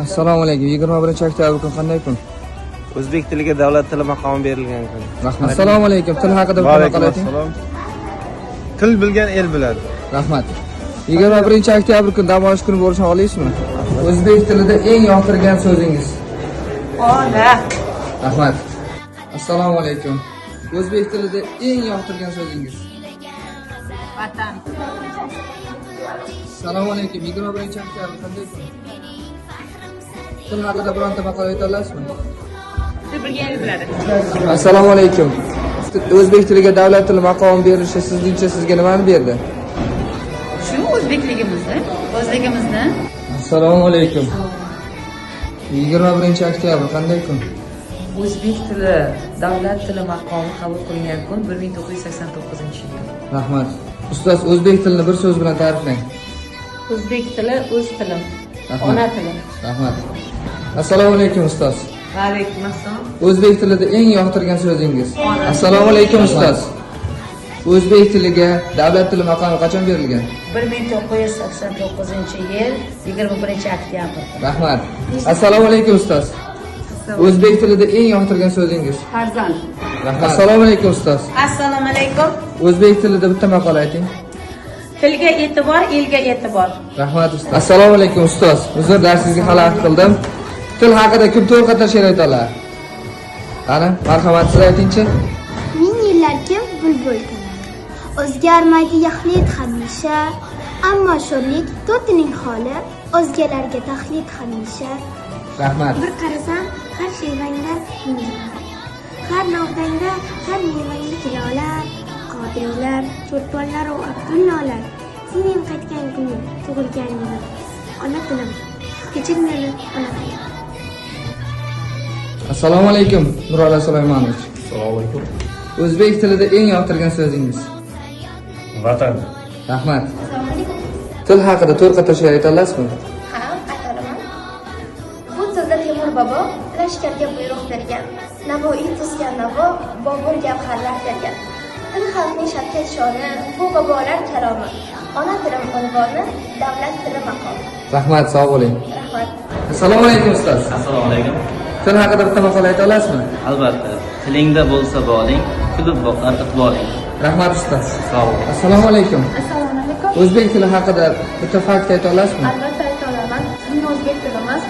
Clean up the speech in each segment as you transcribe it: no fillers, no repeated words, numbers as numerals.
Assalomu alaykum. 21-oktyabr kun qanday kun? O'zbek tiliga davlat tili maqomi berilgan kun. Rahmat. Assalomu alaykum. Til haqida bir maqola ayting. Til bilgan el biladi. Rahmat. 21-oktyabr kun dam olish kuni bo'lishini xohlaysizmi? O'zbek tilida eng yoqtirgan so'zingiz. Ona. Rahmat. Assalomu alaykum. O'zbek tilida eng yoqtirgan so'zingiz. Vatan. Assalomu alaykum. 21-oktyabr qanday kun? Til haqida bironta maqola ayta olasizmi? Til bilgan el biladi. Assalomu alaykum. O'zbek tiliga davlat tili maqomi berilishi sizningcha sizga nimani berdi? Shu o'zbekligimizni. Assalomu alaykum. 21-oktyabr qanday kun? O'zbek tili davlat tili maqomi qabul qilingan kun 1989-yil. Rahmat. Ustoz, o'zbek tilini bir so'z bilan ta'riflang. O'zbek tili o'z tilim. Rahmat. Ona tilim. Rahmat. Assalomu alaykum ustoz. Va alaykum assalom. O'zbek tilida eng yoqtirgan so'zingiz. Assalomu alaykum ustoz. O'zbek tiliga davlat tili maqomi qachon berilgan? 1989-yil 21-oktyabr. Rahmat. Assalomu alaykum ustoz. O'zbek tilida eng yoqtirgan so'zingiz. Farzand. Rahmat. Assalomu alaykum ustoz. Assalomu alaykum. O'zbek tilida bitta maqola ayting. Tilga e'tibor, elga e'tibor. Rahmat ustoz. Assalomu alaykum ustoz. Uzr, darsigizga xalaqit qildim. Til haqida kim to'g'ri qator she'r ayta oladi? Qani, marhamat siz aytingchi. Ming yillarga bulbul kaman. O'zgarmaydi yaxlit hamisha, ammo sho'rlik to'tining holi o'zgalarga taxlit hamisha. Rahmat. Bir qarasam, har shevangda minglar. Har navdangda har mevangli tilolar, qodirlar, cho'rponlar va abdullalar. Sening qaytgan kuning, tug'ilgan yiling. Ona tilim, kechir meni, ona tilim. Assalomu alaykum, Nurali Sulaymonovich. Assalomu alaykum. O'zbek tilida eng yoqtirgan so'zingiz. Vatan. Rahmat. Til haqida to'rt qator she'r ayta olasizmi? Ha, aytaman. Bu tilda Temur bobo lashkarga buyruq bergan. Navoiy tuzgan navo, Bobur gavharlar bergan. Til xalqning shavkat shoni, bu bobolar karomi. Ona tilim unvoni, davlat tili maqomi. Rahmat, sog' bo'ling. Rahmat. Assalomu alaykum ustoz. Assalomu alaykum. Til haqida bitta maqola ayta olasizmi? Albatta, tilingda bo'lsa boling, kulib boqar iqboling. Rahmat ustoz. Sog' bo'ling. Assalomu alaykum. Assalomu alaykum. O'zbek tili haqida bitta fakt ayta olasizmi? Albatta ayta olaman. Bizning o'zbek tilimiz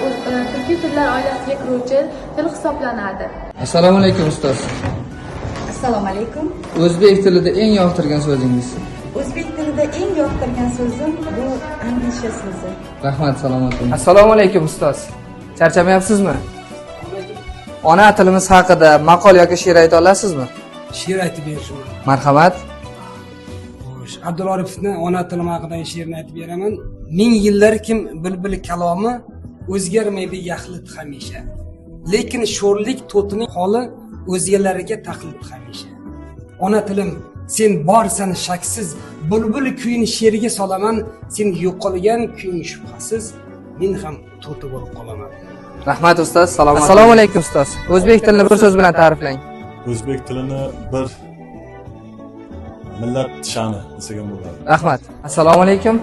turkiy tillar oilasiga kiruvchi til hisoblanadi. Assalomu alaykum ustoz. Assalomu alaykum. O'zbek tilida eng yoqtirgan so'zingiz. O'zbek tilida eng yoqtirgan so'zim bu andisha so'zi. Rahmat, salomat bo'ling. Assalomu alaykum ustoz. Charchamayapsizmi? Ona tilimiz haqida maqol yoki she'r ayta olasizmi? She'r aytib berishim. Marhamat. Xo'sh, Abdulla Oripovning ona tilim haqidagi she'rini aytib beraman. Ming yillar kim bulbul kalomi o'zgarmaydi yaxlit hamisha. Lekin sho'rlik to'tining holi o'zgalarga taqlid hamisha. Ona tilim, sen borsan shaksiz, bulbul kuyini she'rga solaman, sen yo'qolgan kuying shubhasiz, men ham to'ti bo'lib qolaman. Rahmat ustoz, salomat. Assalomu alaykum ustoz. O'zbek tilini bir so'z bilan ta'riflang. O'zbek tilini bir millat sha'ni desak bo'ladi. Rahmat. Assalomu alaykum.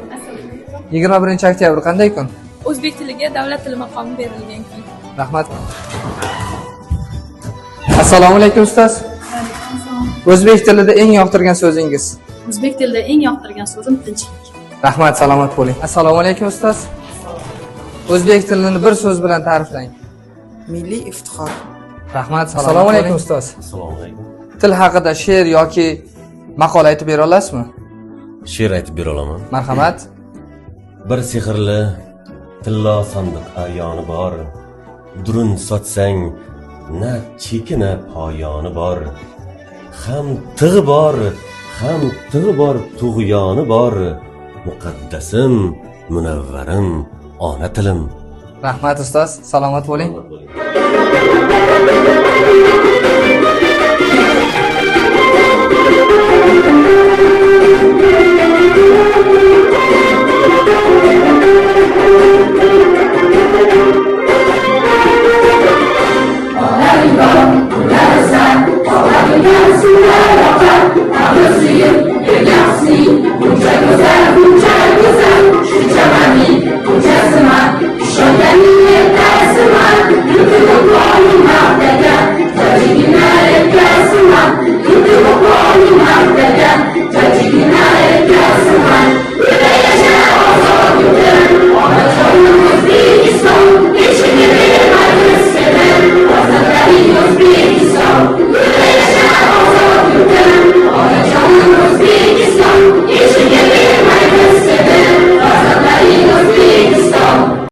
21-oktyabr qanday kun? O'zbek tiliga davlat tili maqomi berilgan kun. Rahmat. Assalomu alaykum ustoz. O'zbek tilida eng yoqtirgan so'zingiz. O'zbek tilida eng yoqtirgan so'zim tinchlik. Rahmat, salomat bo'ling. Assalomu alaykum ustoz. O'zbek tilini bir so'z bilan ta'riflang. Milliy iftixor. Rahmat, assalomu alaykum ustoz. Assalomu alaykum. Til haqida she'r yoki maqola aytib bera olasizmi? She'r aytib bera olaman. Marhamat. Bir sehrli tillo sandiq ayoni bor. Durun sotsang na chekina poyoni bor. Ham tig'i bor, tug'yoni bor. Muqaddasim, munavvarim, ona tilim. Rahmat ustoz, salomat bo'ling. Thank you.